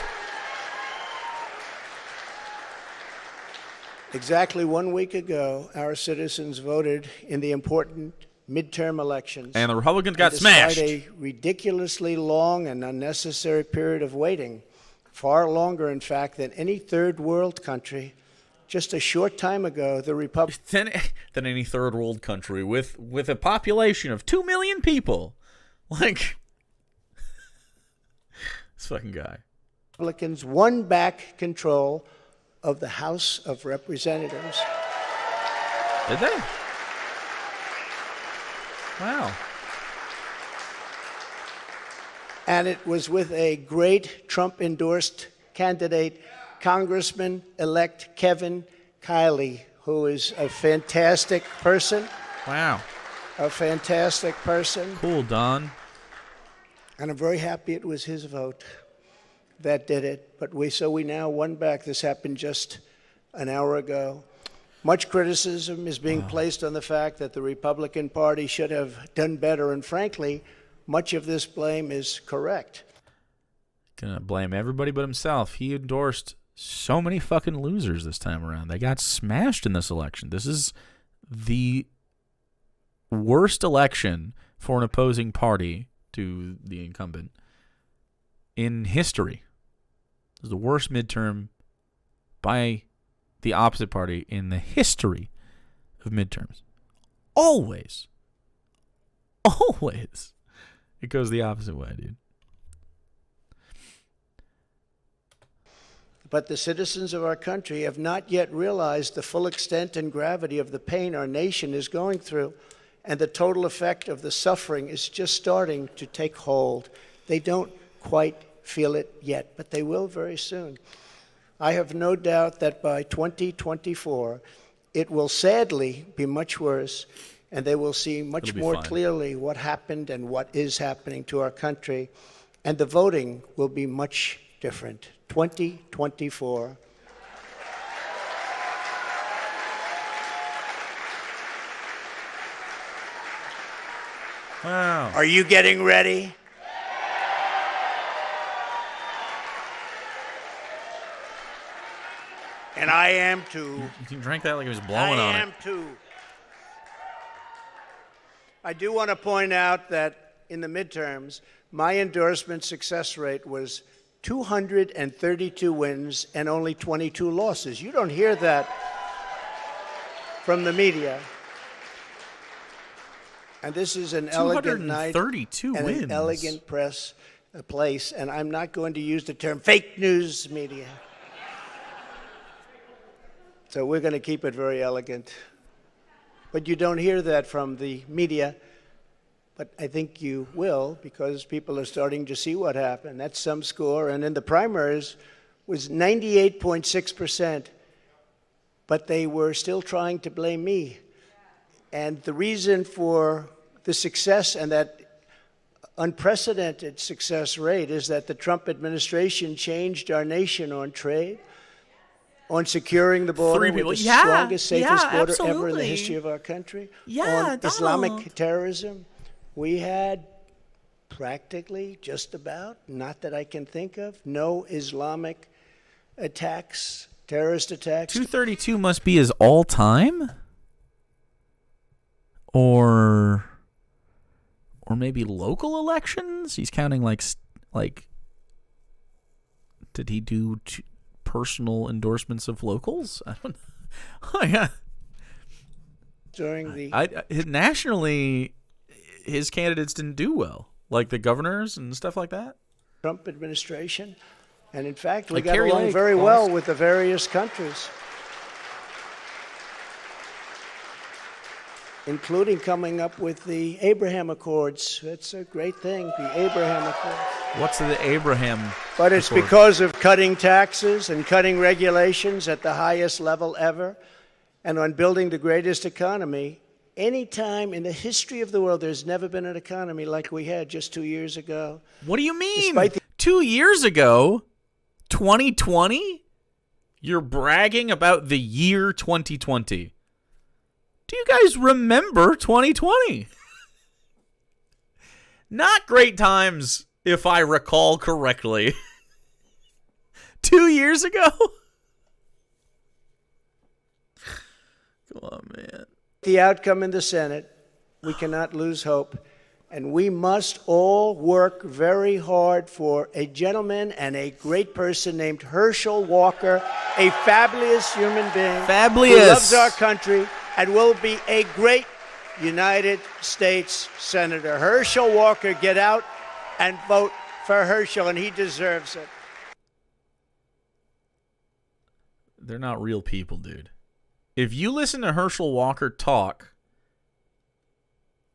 Exactly 1 week ago, our citizens voted in the important midterm elections. And the Republicans got smashed. Despite a ridiculously long and unnecessary period of waiting, far longer, in fact, than any third world country, just a short time ago, the than any third world country with a population of 2 million people. Like, this fucking guy. Republicans won back control of the House of Representatives. Did they? Wow. And it was with a great Trump-endorsed candidate, Congressman-elect Kevin Kiley, who is a fantastic person. Wow. A fantastic person. Cool, Don. And I'm very happy it was his vote that did it. But we now won back. This happened just an hour ago. Much criticism is being placed on the fact that the Republican Party should have done better. And frankly, much of this blame is correct. Gonna blame everybody but himself. He endorsed so many fucking losers this time around. They got smashed in this election. This is the worst election for an opposing party to the incumbent in history. This is the worst midterm by the opposite party in the history of midterms. Always. It goes the opposite way, dude. The But the citizens of our country have not yet realized the full extent and gravity of the pain our nation is going through, and the total effect of the suffering is just starting to take hold. They don't quite feel it yet, but they will very soon. I have no doubt that by 2024, it will sadly be much worse, and they will see much more clearly what happened and what is happening to our country, and the voting will be much different. 2024. Wow. Are you getting ready? And I am too. You drank that like it was blowing on it. I am too. I do want to point out that in the midterms, my endorsement success rate was 232 wins and only 22 losses. You don't hear that from the media. And this is an elegant night 232 and wins. an elegant place, and I'm not going to use the term fake news media. So we're going to keep it very elegant. But you don't hear that from the media. But I think you will, because people are starting to see what happened. That's some score. And in the primaries was 98.6%. But they were still trying to blame me. And the reason for the success and that unprecedented success rate is that the Trump administration changed our nation on trade, on securing the border with the strongest, safest border ever in the history of our country, on Islamic terrorism. We had practically, just about, not that I can think of, no Islamic attacks, terrorist attacks. 232 must be his all-time? Or maybe local elections? He's counting like did he do personal endorsements of locals? I don't know. Oh, yeah. During the nationally, his candidates didn't do well, like the governors and stuff like that. Trump administration, and in fact, we Like got Carrie along Lake, very well with the various countries, including coming up with the Abraham Accords. That's a great thing, the Abraham Accords. What's the Abraham But it's Accord? because of cutting taxes and cutting regulations at the highest level ever, and on building the greatest economy. Any time in the history of the world, there's never been an economy like we had just 2 years ago. What do you mean? 2 years ago? 2020? You're bragging about the year 2020. Do you guys remember 2020? Not great times, if I recall correctly. 2 years ago? Come on, man. The outcome in the Senate, we cannot lose hope, and we must all work very hard for a gentleman and a great person named Herschel Walker, a fabulous human being who loves our country and will be a great United States Senator. Herschel Walker, get out and vote for Herschel, and he deserves it. They're not real people, dude. If you listen to Herschel Walker talk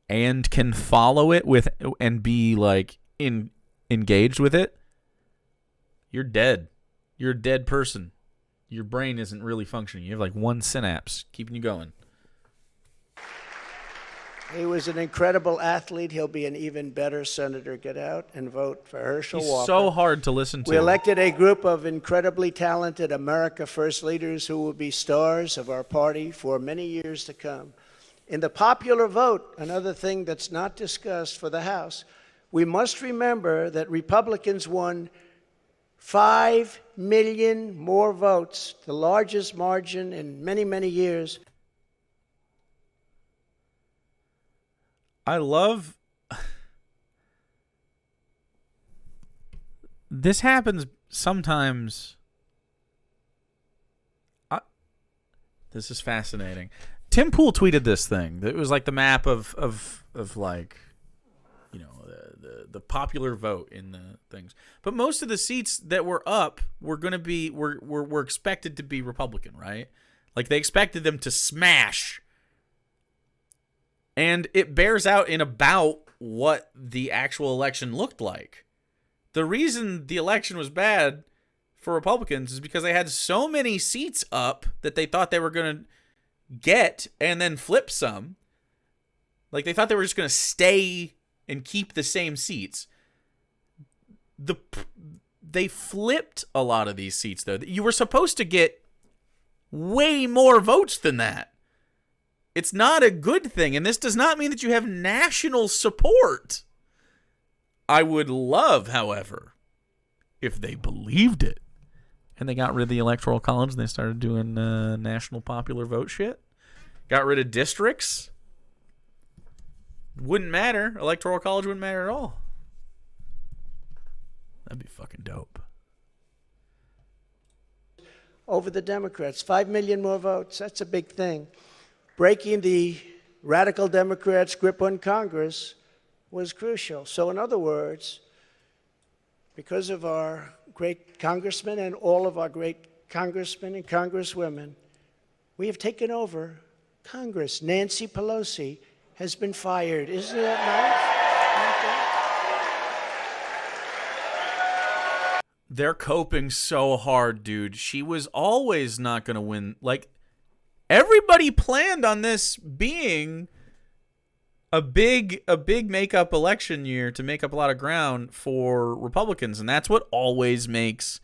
and can follow it with and be like engaged with it, you're dead. You're a dead person. Your brain isn't really functioning. You have like one synapse keeping you going. He was an incredible athlete. He'll be an even better senator. Get out and vote for Herschel Walker. He's so hard to listen to. We elected a group of incredibly talented America First leaders who will be stars of our party for many years to come. In the popular vote, another thing that's not discussed for the House, we must remember that Republicans won 5 million more votes, the largest margin in many, many years. I love this happens sometimes. This is fascinating. Tim Pool tweeted this thing. It was like the map of like, you know, the popular vote in the things. But most of the seats that were up were expected to be Republican, right? Like they expected them to smash. And it bears out in about what the actual election looked like. The reason the election was bad for Republicans is because they had so many seats up that they thought they were going to get and then flip some. Like they thought they were just going to stay and keep the same seats. They flipped a lot of these seats, though. You were supposed to get way more votes than that. It's not a good thing, and this does not mean that you have national support. I would love, however, if they believed it and they got rid of the Electoral College and they started doing national popular vote shit. Got rid of districts. Wouldn't matter. Electoral College wouldn't matter at all. That'd be fucking dope. Over the Democrats, 5 million more votes. That's a big thing. Breaking the radical Democrats' grip on Congress was crucial. So in other words, because of our great congressmen and all of our great congressmen and congresswomen, we have taken over Congress. Nancy Pelosi has been fired. Isn't that nice? They're coping so hard, dude. She was always not going to win. Like, everybody planned on this being a big makeup election year to make up a lot of ground for Republicans, and that's what always makes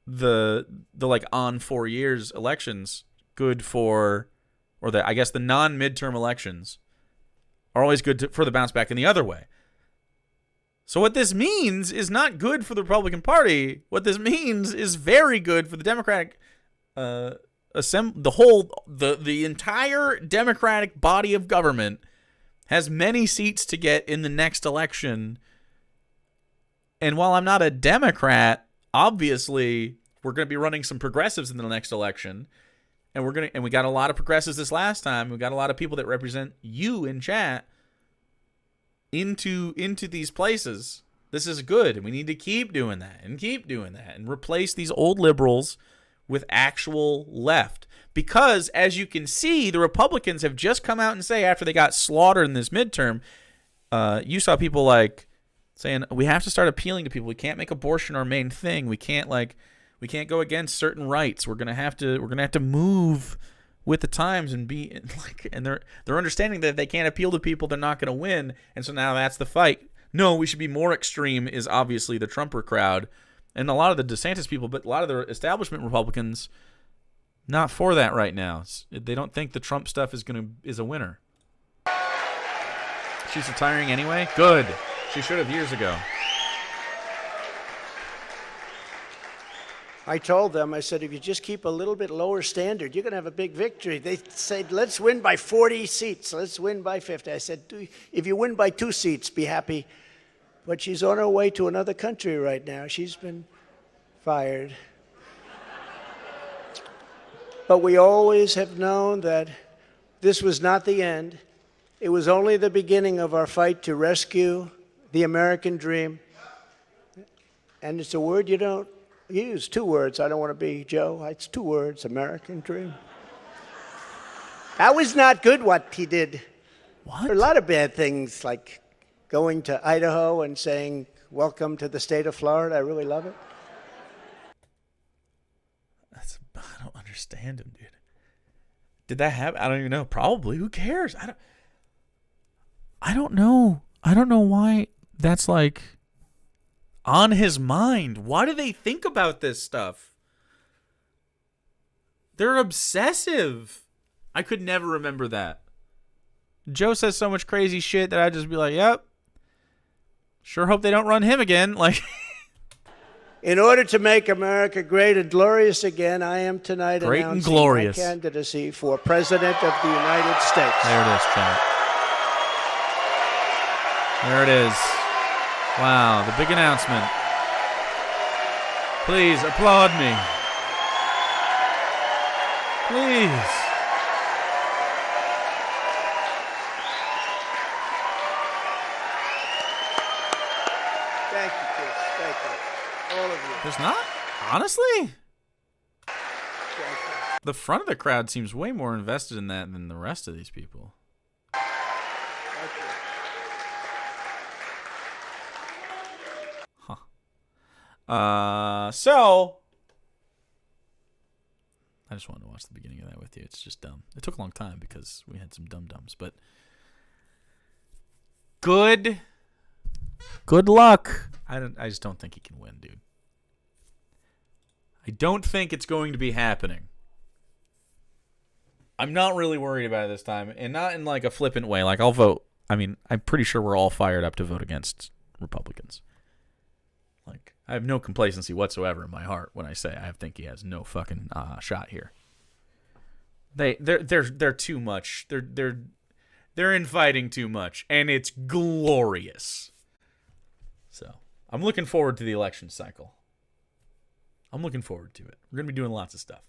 the like on 4 years elections good for, or I guess the non-midterm elections are always good for the bounce back in the other way. So what this means is not good for the Republican Party. What this means is very good for the Democratic the entire Democratic body of government has many seats to get in the next election. And while I'm not a Democrat, obviously we're going to be running some progressives in the next election. And we got a lot of progressives this last time. We got a lot of people that represent you in chat into these places. This is good, and we need to keep doing that and replace these old liberals with actual left. Because, as you can see, the Republicans have just come out and say, after they got slaughtered in this midterm, you saw people like saying, we have to start appealing to people. We can't make abortion our main thing. We can't go against certain rights. We're gonna have to move with the times and be like, and they're understanding that if they can't appeal to people, they're not gonna win. And so now that's the fight. No, we should be more extreme is obviously the Trumper crowd. And a lot of the DeSantis people, but a lot of the establishment Republicans, not for that right now. They don't think the Trump stuff is a winner. She's retiring anyway? Good. She should have years ago. I told them, I said, if you just keep a little bit lower standard, you're going to have a big victory. They said, let's win by 40 seats. Let's win by 50. I said, if you win by 2 seats, be happy. But she's on her way to another country right now. She's been fired. But we always have known that this was not the end. It was only the beginning of our fight to rescue the American dream. And it's a word you don't use. 2 words. I don't want to be Joe. It's 2 words, American dream. That was not good what he did. What? There are a lot of bad things, like going to Idaho and saying, welcome to the state of Florida. I really love it. I don't understand him, dude. Did that happen? I don't even know. Probably. Who cares? I don't know. I don't know why that's like on his mind. Why do they think about this stuff? They're obsessive. I could never remember that. Joe says so much crazy shit that I'd just be like, yep. Sure hope they don't run him again. Like, in order to make America great and glorious again, I am tonight announcing my candidacy for President of the United States. There it is, chat. There it is. Wow, the big announcement. Please applaud me. Please. There's not? Honestly? The front of the crowd seems way more invested in that than the rest of these people. So I just wanted to watch the beginning of that with you. It's just dumb. It took a long time because we had some dum-dums, but good luck. I just don't think he can win, dude. I don't think it's going to be happening. I'm not really worried about it this time, and not in like a flippant way. Like, I'll vote. I mean, I'm pretty sure we're all fired up to vote against Republicans. Like, I have no complacency whatsoever in my heart when I say I think he has no fucking shot here. They're too much. They're infighting too much, and it's glorious. So I'm looking forward to the election cycle. I'm looking forward to it. We're gonna be doing lots of stuff.